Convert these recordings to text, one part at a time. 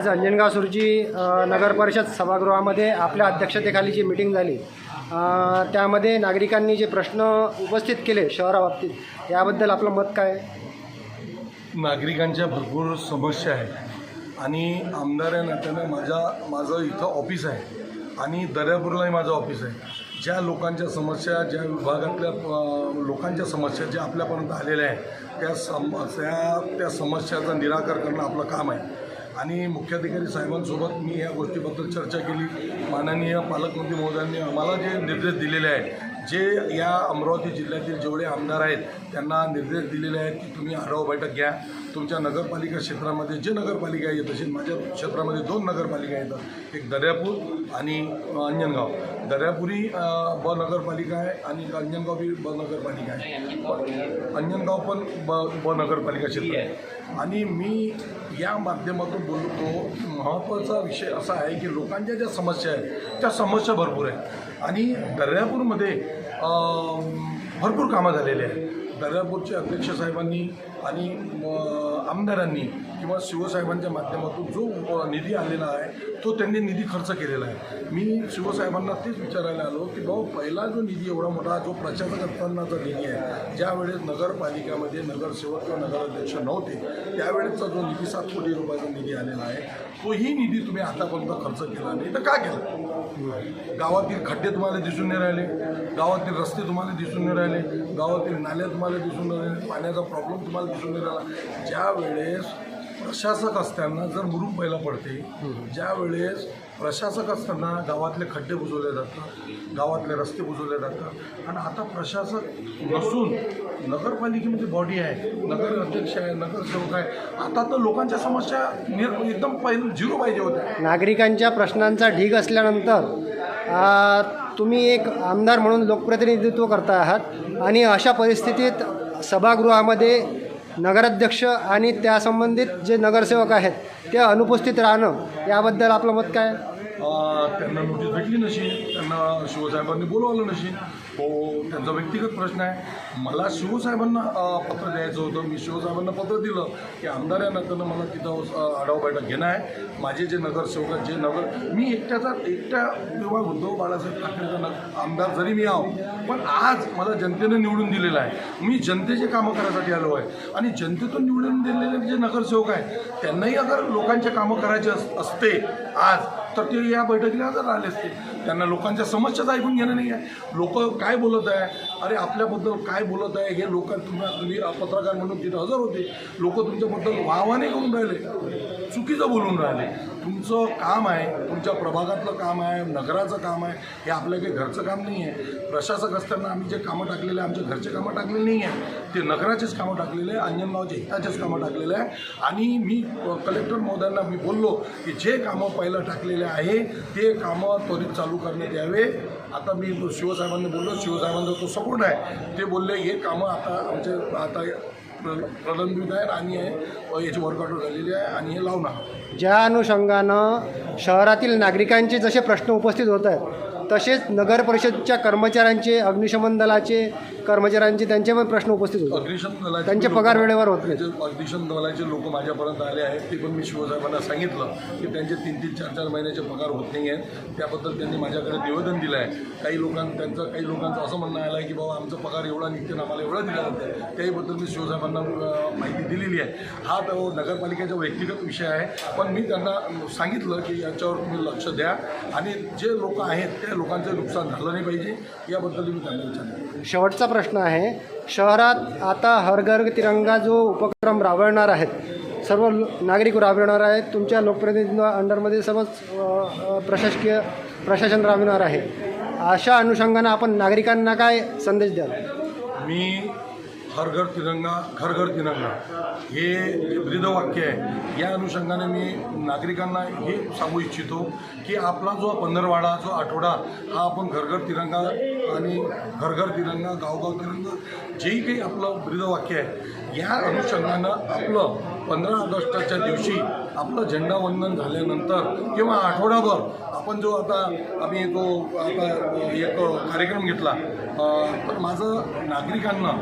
आज अंजनगाव सुरजी नगर परिषद सभागृहामध्ये आपल्या अध्यक्षतेखाली जी मीटिंग झाली त्यामध्ये नागरिकांनी जे प्रश्न उपस्थित केले शहराबाबतीत याबद्दल आपलं मत काय आहे? नागरिकांच्या भरपूर समस्या आहेत आणि आमदार या नात्याने माझं इथं ऑफिस आहे आणि दर्यापूरलाही माझं ऑफिस आहे. ज्या लोकांच्या समस्या, ज्या विभागातल्या लोकांच्या समस्या ज्या आपल्यापर्यंत आलेल्या आहेत त्या समस्याचं निराकरण करणं आपलं काम आहे. आणि मुख्याधिकारी साहेबांसोबत मी या गोष्टीबद्दल चर्चा केली. माननीय पालकमंत्री महोदयांनी आम्हाला जे निर्देश दिलेले आहेत, जे या अमरावती जिल्ह्यातील जेवढे आमदार आहेत त्यांना निर्देश दिलेले आहेत की तुम्ही आढावा बैठक घ्या. तुमच्या नगरपालिका क्षेत्रामध्ये जे नगरपालिका आहे तसे माझ्या क्षेत्रामध्ये 2 नगरपालिका आहेत, एक दर्यापूर आणि अंजनगाव. दर्यापुरी ब नगरपालिका आहे आणि अंजनगाव बी ब नगरपालिका आहे. अंजनगाव पण ब नगरपालिका क्षेत्र आहे. आणि मी या माध्यमातून बोलतो, महत्त्वाचा विषय असा आहे की लोकांच्या ज्या समस्या आहेत त्या समस्या भरपूर आहेत आणि दर्यापूरमध्ये भरपूर कामं झालेली आहेत. दर्यापूरचे अध्यक्ष साहेबांनी आणि आमदारांनी किंवा शिवसाहेबांच्या माध्यमातून जो निधी आलेला आहे तो त्यांनी निधी खर्च केलेला आहे. मी शिवसाहेबांना तेच विचारायला आलो की भाऊ, पहिला जो निधी एवढा मोठा जो प्रशासक असतानाचा निधी आहे, ज्यावेळेस नगरपालिकामध्ये नगरसेवक किंवा नगराध्यक्ष नव्हते त्यावेळेसचा जो निधी 7 कोटी रुपयाचा निधी आलेला आहे, तोही निधी तुम्ही आतापर्यंत खर्च केला नाही तर का केला? गावातील खड्डे तुम्हाला दिसून नाही राहिले, गावातील रस्ते तुम्हाला दिसून नाही राहिले, गावातील नाल्या तुम्हाला दिसून नाही राहिले, पाण्याचा प्रॉब्लेम तुम्हाला दिसून नाही राहिला. ज्या वेळेस प्रशासक असताना जर मुरूम पहिला पडते, ज्या वेळेस प्रशासक असताना गावातले खड्डे बुजवले जातात, गावातले रस्ते बुजवले जातात आणि आता प्रशासक नसून नगरपालिकेमध्ये बॉडी आहे, नगर अध्यक्ष आहे, नगरसेवक आहे. आता तर लोकांच्या समस्या एकदम पहिलं 0 पाहिजे होत्या. नागरिकांच्या प्रश्नांचा ढीग असल्यानंतर तुम्ही एक आमदार म्हणून लोकप्रतिनिधित्व करता आहात आणि अशा परिस्थितीत सभागृहामध्ये नगराध्यक्ष आणि त्या संबंधित जे नगरसेवक आहेत ते अनुपस्थित राहणं याबद्दल आपलं मत काय? त्यांना नोटीस भेटली नसेल, त्यांना शिवसाहेबांनी बोलवलं नसेल, हो त्यांचा व्यक्तिगत प्रश्न आहे. मला शिवसाहेबांना पत्र द्यायचं होतं. मी शिवसाहेबांना पत्र दिलं की आमदार या नात्यानं मला तिथं आढावा बैठक घेणं आहे. माझे जे नगरसेवक आहेत, जे मी एकटा विभाग उद्धव बाळासाहेब ठाकरेचा आमदार जरी मी आहो, पण आज मला जनतेनं निवडून दिलेलं आहे. मी जनतेचे कामं करायसाठी आलो आहे आणि जनतेतून निवडून दिलेले जे नगरसेवक आहेत त्यांनाही अगर लोकांचे कामं करायचे असते आज तर ते या बैठकीला हजर राहिले असते. त्यांना लोकांच्या समस्याच ऐकून घेणं नाही आहे. लोक काय बोलत आहे, अरे आपल्याबद्दल काय बोलत आहे हे लोक तुम्ही पत्रकार म्हणून तिथं हजर होते. लोक तुमच्याबद्दल वाहवाने करून राहिले, चुकीचं बोलून राहिले. तुमचं काम आहे, तुमच्या प्रभागातलं काम आहे, नगराचं काम आहे, हे आपलं काही घरचं काम नाही आहे. प्रशासक असताना आम्ही जे कामं टाकलेले आहे, आमचे घरचे कामं टाकलेले नाही आहे, ते नगराचेच कामं टाकलेले आहे, अंजनगावचे हिताचेच कामं टाकलेले आहे. आणि मी कलेक्टर महोदयांना मी बोललो की जे कामं पहिलं टाकलेले आहे ते कामं त्वरित चालू करण्यात यावे. आता मी शिवसाहेबांनी बोललो, शिवसाहेबांचा तो सपोर्ट आहे. ते बोलले हे कामं आता प्रलंबित आहे आणि याची वर्कआउट झालेली आहे आणि हे लावून आहे. ज्या अनुषंगानं शहरातील नागरिकांचे जसे प्रश्न उपस्थित होत आहेत तसेच नगर परिषदच्या कर्मचाऱ्यांचे, अग्निशमन दलाचे कर्मचाऱ्यांचे त्यांचे पण प्रश्न उपस्थित होते. अग्निशमन दलाचे त्यांचे पगार वेळेवर होत नाही. अग्निशमन दलाचे लोक माझ्यापर्यंत आले आहेत. ते पण मी शिवसाहेबांना सांगितलं की त्यांचे 3-3, 4-4 महिन्याचे पगार होत नाही आहेत. त्याबद्दल त्यांनी माझ्याकडे निवेदन दिलं आहे. काही लोकांचं असं म्हणणं आलं आहे की बाबा आमचा पगार एवढा निघते ना, आम्हाला एवढा दिला जातं. त्याहीबद्दल मी शिवसाहेबांना माहिती दिलेली आहे. हा तो नगरपालिकेचा व्यक्तिगत विषय आहे, पण मी त्यांना सांगितलं की याच्यावर तुम्ही लक्ष द्या आणि जे लोक आहेत त्या लोकांचं नुकसान झालं नाही पाहिजे याबद्दल मी त्यांना विचारलं. शेवटचा प्रश्न आहे, शहरात आता हर घर तिरंगा जो उपक्रम राबवणार आहेत, सर्व नागरिक राबवणार आहेत, तुमच्या लोकप्रतिनिधी अंडरमध्ये सर्व प्रशासन राबवणार आहे. अशा अनुषंगानं आपण नागरिकांना काय संदेश द्याल? मी हर घर तिरंगा घर घर तिरंगा हे ब्रीदवाक्य आहे. या अनुषंगाने मी नागरिकांना हे सांगू इच्छितो की आपला जो 15वाडा, जो आठवडा हा आपण घर घर तिरंगा आणि घर घर तिरंगा, गावगाव तिरंगा जेही काही आपलं ब्रीदवाक्य आहे, या अनुषंगानं आपलं 15 ऑगस्टच्या दिवशी आपलं झेंडावंदन झाल्यानंतर किंवा आठवडाभर आपण जो आम्ही एक कार्यक्रम घेतला, तर माझं नागरिकांना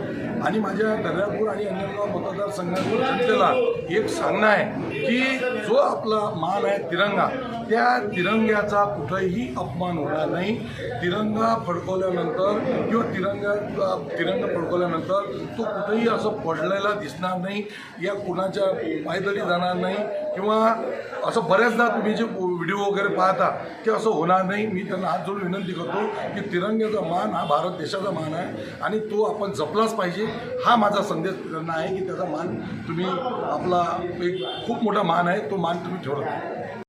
आणि माझ्या दर्यापूर आणि अंजनगाव मतदारसंघातील जनतेला एक सांगणं आहे की जो आपला मान आहे तिरंगा, त्या तिरंग्याचा कुठेही अपमान होणार नाही. तिरंगा फडकवल्यानंतर किंवा तिरंगा फडकवल्यानंतर तो कुठेही असं पडलेला दिसणार नाही, या कुणाच्या पायदळी जाणार नाही किंवा असं बऱ्याचदा तुम्ही जे व्हिडिओ वगैरे पाहता की असं होणार नाही. मी त्यांना हात जोडून विनंती करतो की तिरंग्याचा मान हा भारत देशाचा मान आहे आणि तो आपण जपलाच पाहिजे. हा माझा संदेश त्यांना आहे की त्याचा मान तुम्ही, आपला एक खूप मोठा मान आहे, तो मान तुम्ही ठेवला.